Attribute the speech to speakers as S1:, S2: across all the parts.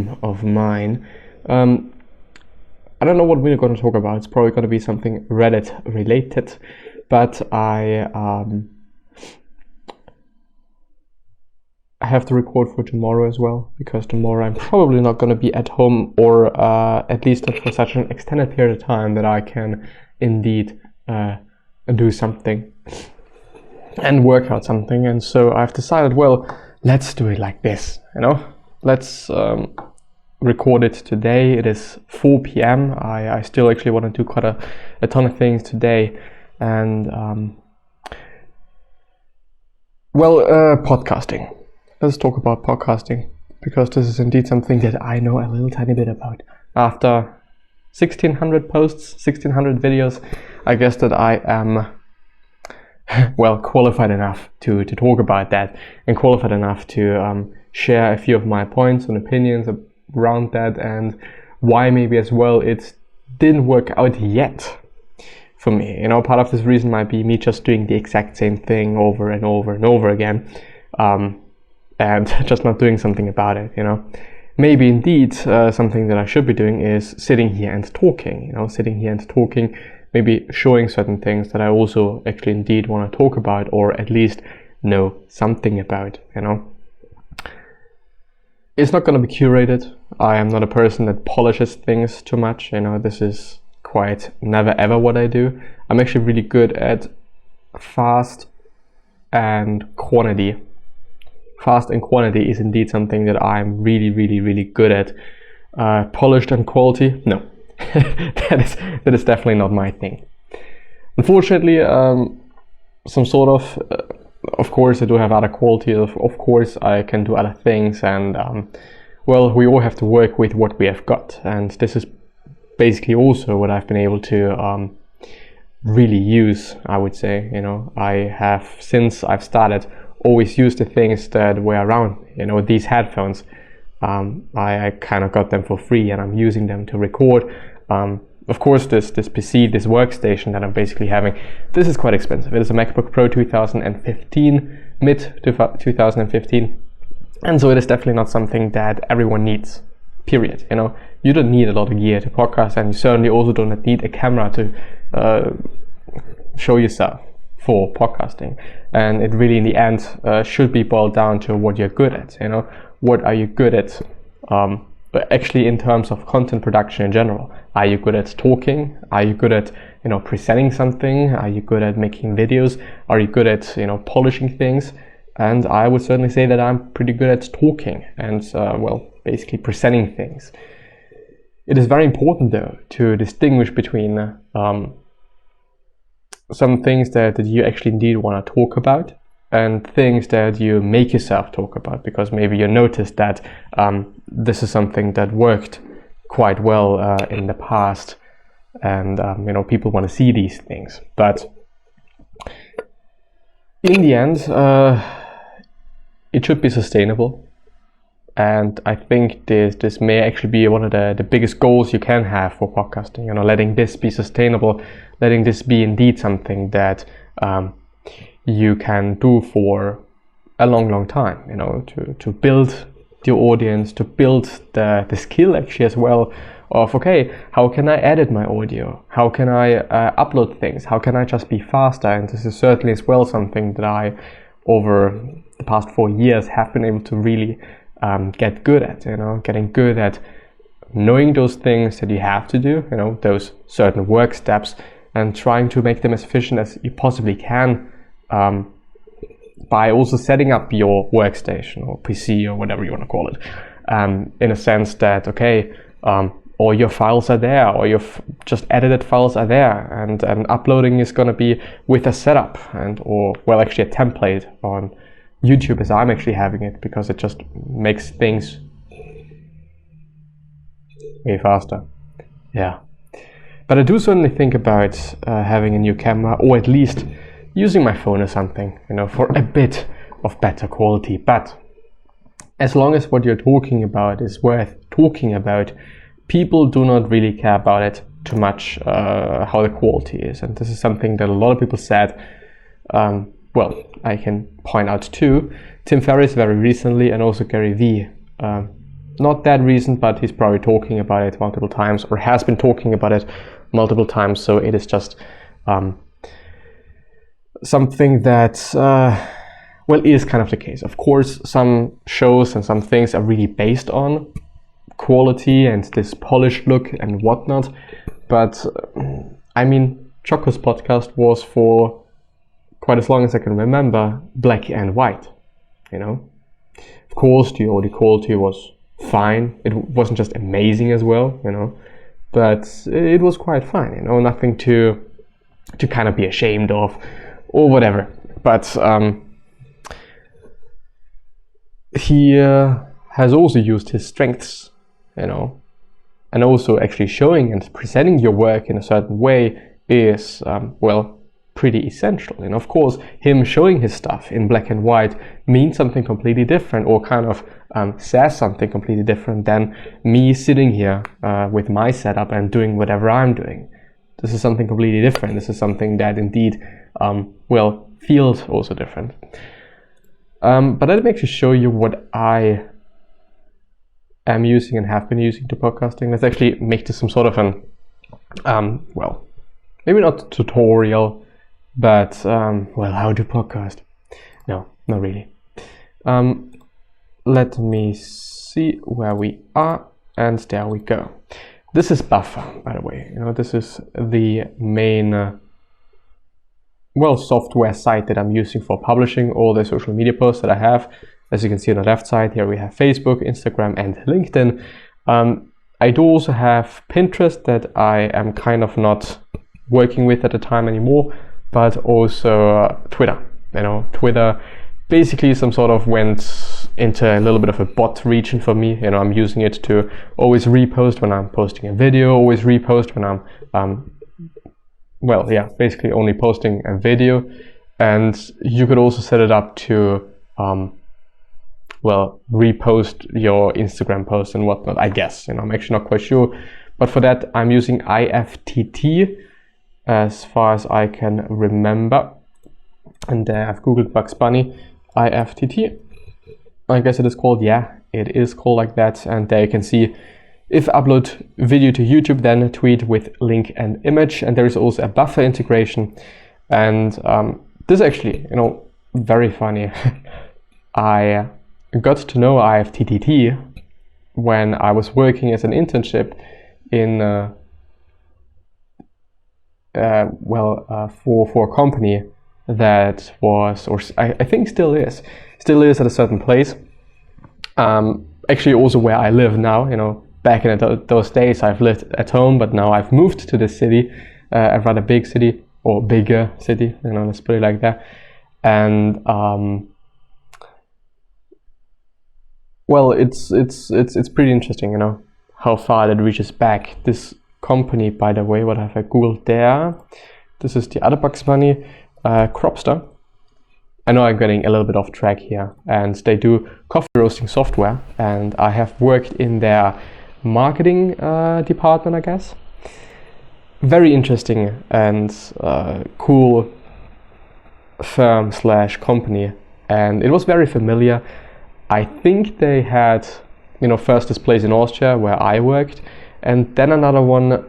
S1: home of mine. I don't know what we're going to talk about. It's probably going to be something Reddit related, but I have to record for tomorrow as well, because tomorrow I'm probably not going to be at home, or at least not for such an extended period of time that I can indeed do something and work out something. And so I've decided, well, let's do it like this, let's record it today. It is 4 p.m. I still actually want to do quite a ton of things today, and podcasting. Let's talk about podcasting, because this is indeed something that I know a little tiny bit about. After 1600 posts, 1600 videos, I guess that I am qualified enough to talk about that, and qualified enough to share a few of my points and opinions around that, and why maybe as well it didn't work out yet for me. Part of this reason might be me just doing the exact same thing over and over and over again, and just not doing something about it. Maybe indeed something that I should be doing is sitting here and talking, maybe showing certain things that I also actually indeed want to talk about, or at least know something about. It's not going to be curated. I am not a person that polishes things too much. This is quite never ever what I do. I'm actually really good at fast and quantity. Fast and quantity is indeed something that I'm really, really, really good at. Polished and quality, no. that is definitely not my thing. Unfortunately, some sort of course I do have other qualities. Of course I can do other things, and we all have to work with what we have got, and this is basically also what I've been able to really use, I would say. I have, since I've started, always used the things that were around. These headphones, I kind of got them for free, and I'm using them to record. Of course, this PC, this workstation that I'm basically having, this is quite expensive. It is a MacBook Pro 2015, mid-2015, and so it is definitely not something that everyone needs, period. You don't need a lot of gear to podcast, and you certainly also don't need a camera to show yourself for podcasting. And it really, in the end, should be boiled down to what you're good at. What are you good at? But actually, in terms of content production in general, are you good at talking? Are you good at presenting something? Are you good at making videos? Are you good at polishing things? And I would certainly say that I'm pretty good at talking and basically presenting things. It is very important, though, to distinguish between some things that you actually indeed want to talk about, and things that you make yourself talk about, because maybe you noticed that this is something that worked quite well in the past, and people want to see these things. But in the end, it should be sustainable, and I think this may actually be one of the biggest goals you can have for podcasting. Letting this be sustainable, letting this be indeed something that you can do for a long time, to build the audience, to build the skill actually as well of, okay, how can I edit my audio? How can I upload things? How can I just be faster? And this is certainly as well something that I, over the past 4 years, have been able to really get good at, getting good at knowing those things that you have to do, those certain work steps, and trying to make them as efficient as you possibly can, by also setting up your workstation or PC or whatever you want to call it, in a sense that, okay, all your files are there, or your just edited files are there, and uploading is going to be with a setup, or actually a template on YouTube, as I'm actually having it, because it just makes things way faster. Yeah. But I do certainly think about having a new camera, or at least using my phone or something, for a bit of better quality. But as long as what you're talking about is worth talking about, people do not really care about it too much, how the quality is. And this is something that a lot of people said. I can point out too, Tim Ferriss very recently, and also Gary Vee not that recent, but he's probably talking about it multiple times, or has been talking about it multiple times. So it is just something that, well, is kind of the case. Of course, some shows and some things are really based on quality and this polished look and whatnot. But I mean, Choco's podcast was for quite as long as I can remember black and white, you know. Of course, the audio quality was fine. It wasn't just amazing as well, you know, but it was quite fine, you know, nothing to kind of be ashamed of or whatever. But he has also used his strengths, you know, and also actually showing and presenting your work in a certain way is, well, pretty essential. And of course, him showing his stuff in black and white means something completely different, or kind of says something completely different than me sitting here with my setup and doing whatever I'm doing. This is something completely different. This is something that indeed, well, feels also different. But let me actually show you what I am using and have been using to podcasting. Let's actually make this some sort of an, well, maybe not a tutorial, but, well, how to podcast? No, not really. Let me see where we are, and there we go. This is Buffer, by the way. You know, this is the main, well, software site that I'm using for publishing all the social media posts that I have. As you can see on the left side here, we have Facebook, Instagram, and LinkedIn. I do also have Pinterest that I am kind of not working with at the time anymore, but also Twitter. You know, Twitter basically some sort of went into a little bit of a bot region for me. You know, I'm using it to always repost when I'm posting a video, always repost when I'm, well, yeah, basically only posting a video. And you could also set it up to, well, repost your Instagram posts and whatnot, I guess. You know, I'm actually not quite sure. But for that, I'm using IFTT as far as I can remember. And I've Googled Bugs Bunny, IFTT. I guess it is called, yeah, it is called like that. And there you can see if upload video to YouTube, then tweet with link and image. And there is also a buffer integration. And this is actually, you know, very funny. I got to know IFTTT when I was working as an internship in, for a company that was, or I think still is at a certain place. Actually also where I live now, you know, back in those days I've lived at home, but now I've moved to this city, a rather big city, or bigger city, you know, let's put it like that. And well, it's pretty interesting, you know, how far that reaches back. This company, by the way, what have I Googled there? This is the other Bugs Bunny, Cropster. I know I'm getting a little bit off track here, and they do coffee roasting software, and I have worked in their marketing department, I guess. Very interesting and cool firm / company, and it was very familiar. I think they had, you know, first this place in Austria where I worked, and then another one,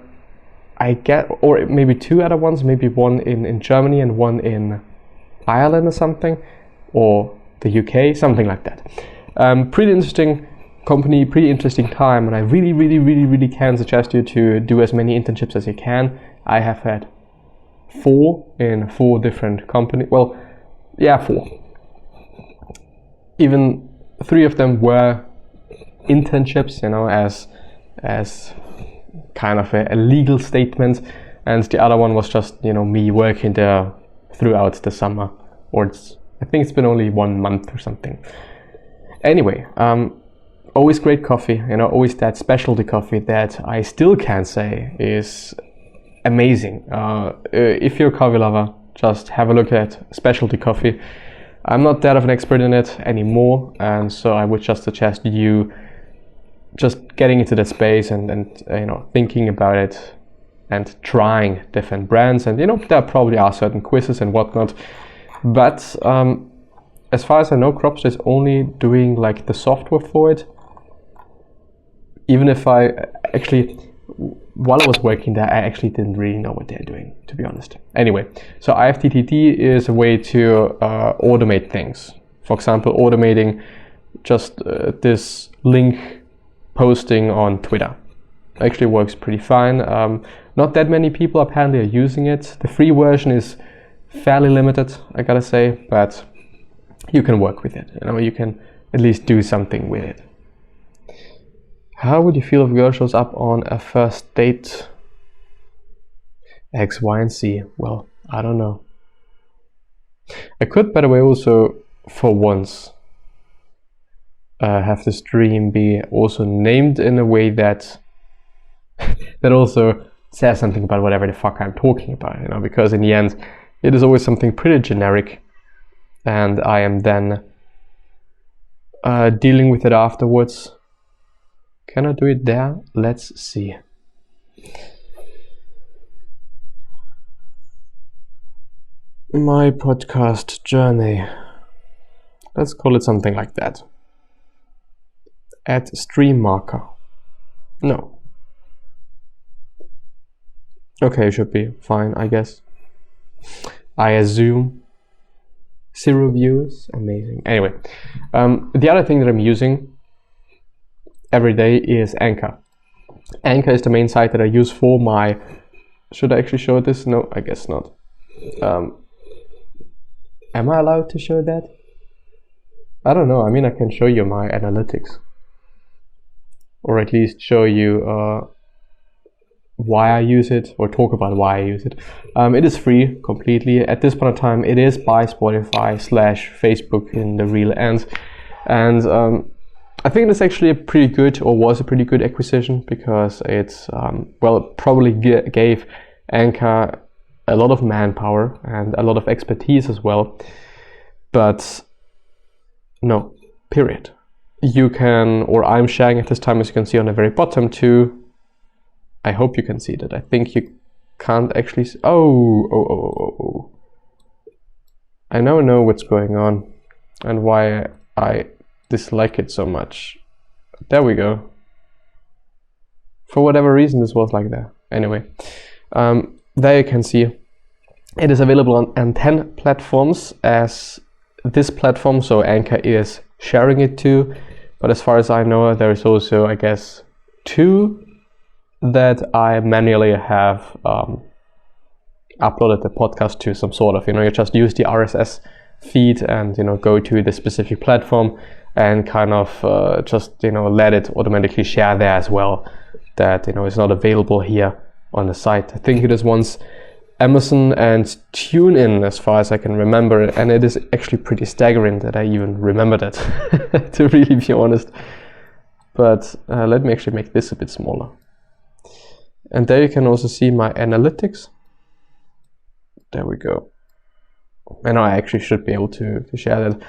S1: I get, or maybe two other ones, maybe one in Germany and one in Ireland or something, or the UK, something like that. Pretty interesting company, pretty interesting time, and I really can suggest you to do as many internships as you can. I have had 4 in 4 different companies. Well, yeah, 4. Even 3 of them were internships, you know, as kind of a legal statement, and the other one was just, you know, me working there throughout the summer, or I think it's been only 1 month or something. Anyway, always great coffee, you know, always that specialty coffee that I still can say is amazing. If you're a coffee lover, just have a look at specialty coffee. I'm not that of an expert in it anymore, and so I would just suggest you just getting into that space and you know, thinking about it and trying different brands. And you know, there probably are certain quizzes and whatnot, but as far as I know, Cropster is only doing like the software for it. even if I actually, while I was working there, I actually didn't really know what they're doing, to be honest. Anyway, so IFTTT is a way to automate things. For example, automating just this link posting on Twitter. Actually works pretty fine. Not that many people apparently are using it. The free version is fairly limited, I gotta say, but you can work with it. You can at least do something with it. How would you feel if a girl shows up on a first date? X, Y, and Z. Well, I don't know. I could, by the way, also for once have the stream be also named in a way that that also says something about whatever the fuck I'm talking about, because in the end it is always something pretty generic, and I am then dealing with it afterwards. Can I do it there? Let's see. My podcast journey. Let's call it something like that. At stream marker. No. Okay, should be fine, I guess. I assume. 0 viewers. Amazing. Anyway, the other thing that I'm using every day is Anchor. Anchor is the main site that I use for my... Should I actually show this? No, I guess not. Am I allowed to show that? I don't know. I mean, I can show you my analytics. Or at least show you why I use it, or talk about why I use it. It is free completely. At this point in time, it is by Spotify/Facebook in the real end. And I think it's actually a pretty good, or was a pretty good acquisition, because it's, well, it probably gave Anchor a lot of manpower and a lot of expertise as well. But no, period. You can, or I'm sharing at this time, as you can see on the very bottom too. I hope you can see that. I think you can't actually see. Oh. I now know what's going on and why I dislike it so much. There we go. For whatever reason, this was like that. Anyway, there you can see it is available on 10 platforms as this platform, so Anchor is sharing it too. But as far as I know, there is also, I guess, 2 that I manually have uploaded the podcast to some sort of, you just use the RSS feed and, go to the specific platform and kind of just, let it automatically share there as well. That, it's not available here on the site. I think it is once Amazon and TuneIn, as far as I can remember, and it is actually pretty staggering that I even remember that, to really be honest. But let me actually make this a bit smaller. And there you can also see my analytics. There we go. And I actually should be able to share that.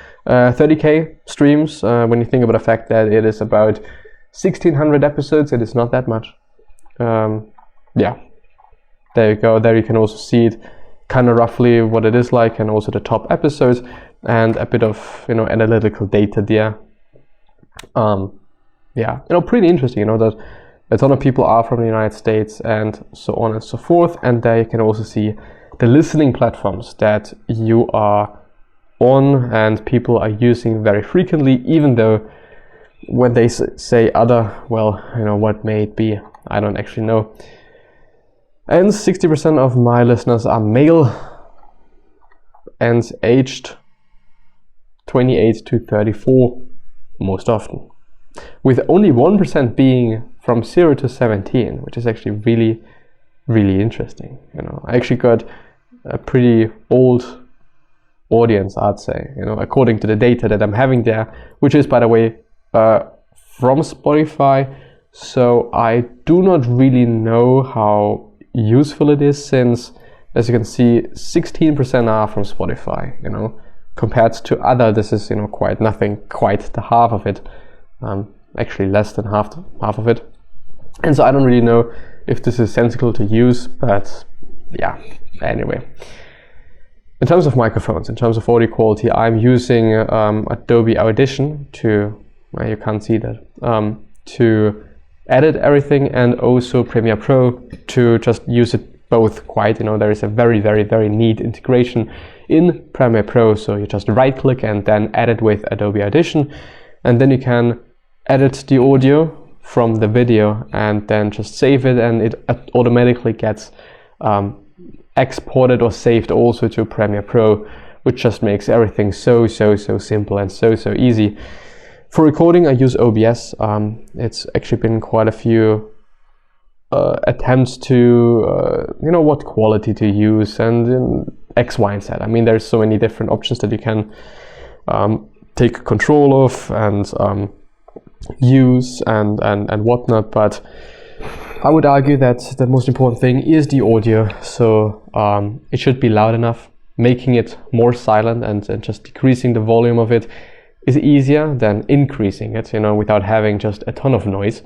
S1: 30k streams, when you think about the fact that it is about 1600 episodes, it is not that much. Yeah, there you go. There you can also see it kind of roughly what it is like, and also the top episodes and a bit of, analytical data there. Yeah, pretty interesting, that a ton of people are from the United States and so on and so forth. And there you can also see the listening platforms that you are on and people are using very frequently, even though when they say other, well, what may it be? I don't actually know. And 60% of my listeners are male and aged 28 to 34 most often, with only 1% being from 0 to 17, which is actually really, really interesting. I actually got a pretty old audience, I'd say, according to the data that I'm having there, which is, by the way, from Spotify. So I do not really know how useful it is, since, as you can see, 16% are from Spotify, compared to other, this is, quite nothing, quite the half of it, actually less than half of it. And so I don't really know if this is sensible to use, but yeah, anyway. In terms of microphones, in terms of audio quality, I'm using Adobe Audition to, well, you can't see that, to edit everything, and also Premiere Pro to just use it both quite. There is a very neat integration in Premiere Pro, so you just right click and then edit with Adobe Audition, and then you can edit the audio from the video and then just save it, and it automatically gets exported or saved also to Premiere Pro, which just makes everything so simple and so easy. For recording, I use OBS. It's actually been quite a few attempts to what quality to use and X, Y, and Z. I mean, there's so many different options that you can take control of and use and whatnot, but I would argue that the most important thing is the audio. So it should be loud enough. Making it more silent and just decreasing the volume of it is easier than increasing it, without having just a ton of noise.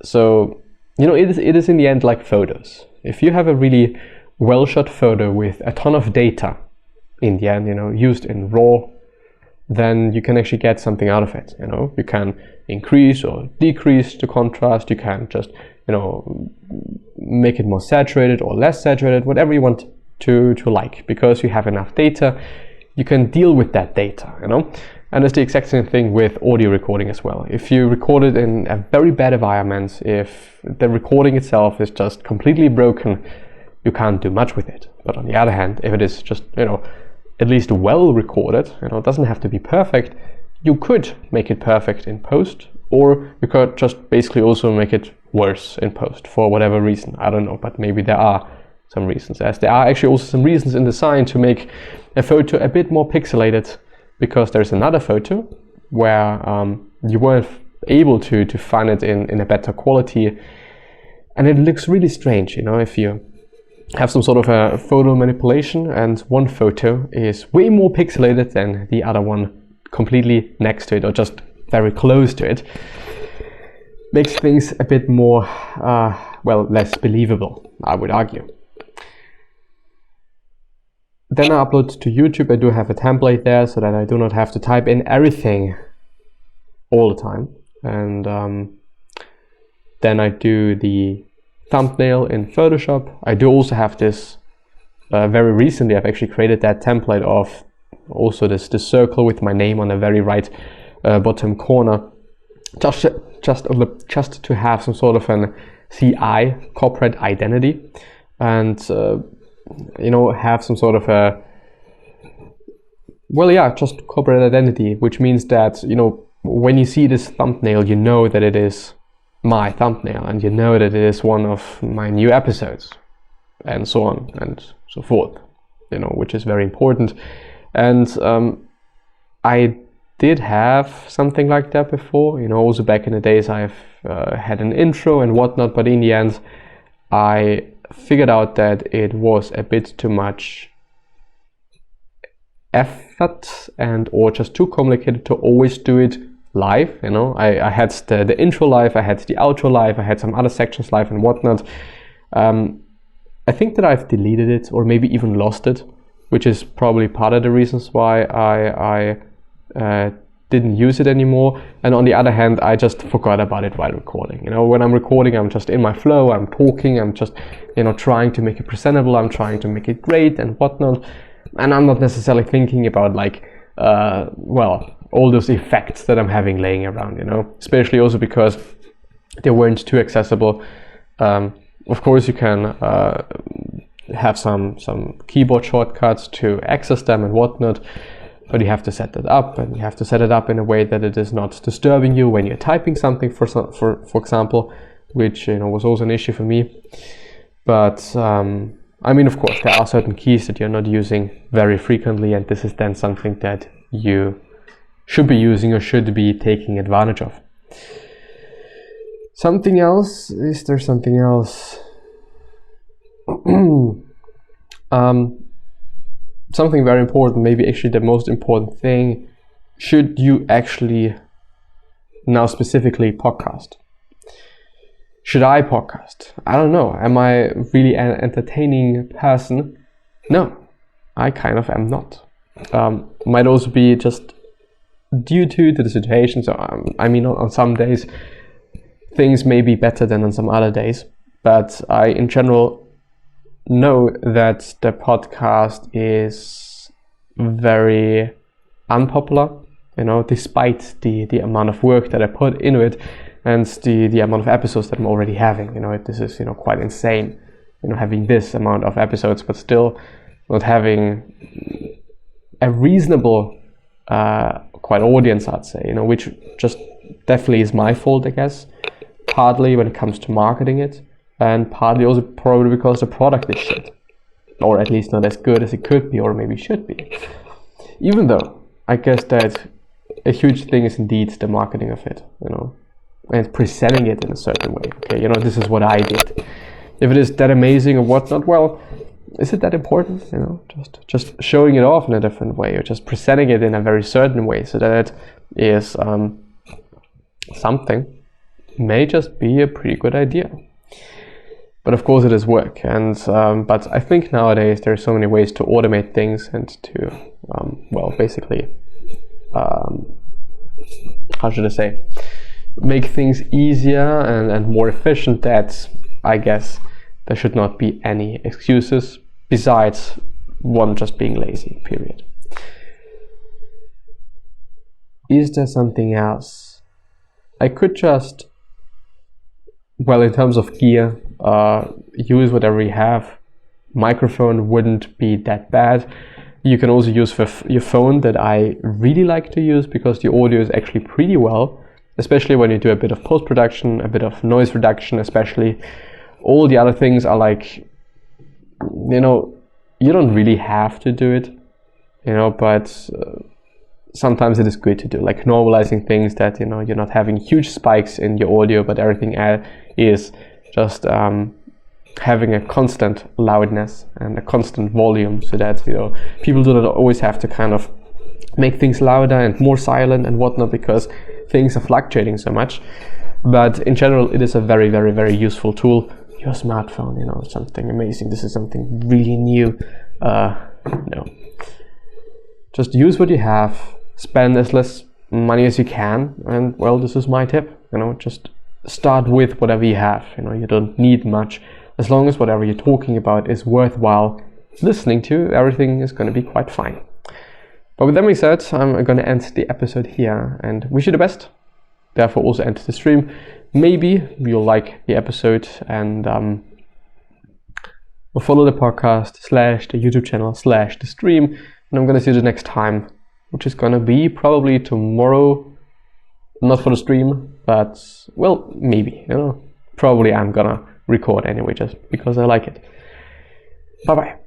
S1: So it is in the end like photos. If you have a really well shot photo with a ton of data in the end, used in RAW, then you can actually get something out of it. You can increase or decrease the contrast. You can just make it more saturated or less saturated, whatever you want to like, because you have enough data. You can deal with that data, and it's the exact same thing with audio recording as well. If you record it in a very bad environment, if the recording itself is just completely broken, you can't do much with it. But on the other hand, if it is just at least well recorded, it doesn't have to be perfect, you could make it perfect in post, or you could just basically also make it worse in post for whatever reason. I don't know, but maybe there are some reasons, as there are actually also some reasons in design to make a photo a bit more pixelated, because there's another photo where you weren't able to find it in a better quality, and it looks really strange, if you have some sort of a photo manipulation and one photo is way more pixelated than the other one completely next to it or just very close to it. Makes things a bit more, less believable, I would argue. Then I upload to YouTube. I do have a template there so that I do not have to type in everything all the time. And then I do the thumbnail in Photoshop. I do also have this, very recently I've actually created that template of also this circle with my name on the very right bottom corner, just to have some sort of an CI, corporate identity, and have some sort of a just corporate identity, which means that when you see this thumbnail, you know that it is my thumbnail, and you know that it is one of my new episodes, and so on and so forth, which is very important. And I did have something like that before, also back in the days I've had an intro and whatnot, but in the end I figured out that it was a bit too much effort and or just too complicated to always do it live. I had the intro live, I had the outro live, I had some other sections live and whatnot. I think that I've deleted it or maybe even lost it, which is probably part of the reasons why I didn't use it anymore. And on the other hand, I just forgot about it while recording. When I'm recording, I'm just in my flow, I'm talking, I'm just trying to make it presentable, I'm trying to make it great and whatnot, and I'm not necessarily thinking about all those effects that I'm having laying around, especially also because they weren't too accessible. Of course, you can have some keyboard shortcuts to access them and whatnot, but you have to set that up, and you have to set it up in a way that it is not disturbing you when you're typing something, for example, which was also an issue for me. But I mean, of course, there are certain keys that you're not using very frequently, and this is then something that you should be using or should be taking advantage of. Something else? Is there something else? Something very important, maybe actually the most important thing: should you actually now specifically podcast? Should I podcast? I don't know. Am I really an entertaining person? No, I kind of am not. Might also be just due to the situation. So I mean, on some days things may be better than on some other days, but I in general know that the podcast is very unpopular, you know, despite the amount of work that I put into it and the amount of episodes that I'm already having. You know, this is, you know, quite insane, you know, having this amount of episodes but still not having a reasonable quite audience, I'd say, you know, which just definitely is my fault, I guess, partly when it comes to marketing it, and partly also probably because the product is shit, or at least not as good as it could be or maybe should be. Even though I guess that a huge thing is indeed the marketing of it, you know, and presenting it in a certain way. Okay, you know, this is what I did. If it is that amazing or whatnot, well, is it that important? You know, just showing it off in a different way, or just presenting it in a very certain way, so that it is something, may just be a pretty good idea. But of course, it is work, and but I think nowadays there are so many ways to automate things and to well, basically, how should I say, make things easier and more efficient, that I guess there should not be any excuses besides one just being lazy, period. Is there something else? I could just, well, in terms of gear, use whatever you have. Microphone wouldn't be that bad. You can also use your phone, that I really like to use because the audio is actually pretty well, especially when you do a bit of post-production, a bit of noise reduction especially. All the other things are like, you know, you don't really have to do it, you know, but sometimes it is good to do, like normalizing things, that, you know, you're not having huge spikes in your audio, but everything is just having a constant loudness and a constant volume, so that, you know, people do not always have to kind of make things louder and more silent and whatnot, because things are fluctuating so much. But in general, it is a very, very, very useful tool. Your smartphone, you know, something amazing. This is something really new. No, just use what you have, spend as less money as you can, and well, this is my tip, you know, just start with whatever you have. You know, you don't need much, as long as whatever you're talking about is worthwhile listening to, everything is going to be quite fine. But with that being said, I'm going to end the episode here and wish you the best. Therefore also end the stream. Maybe you'll like the episode and follow the podcast / the YouTube channel / the stream, and I'm going to see you the next time, which is going to be probably tomorrow. Not for the stream, but well, maybe, you know, probably I'm gonna record anyway, just because I like it. Bye bye.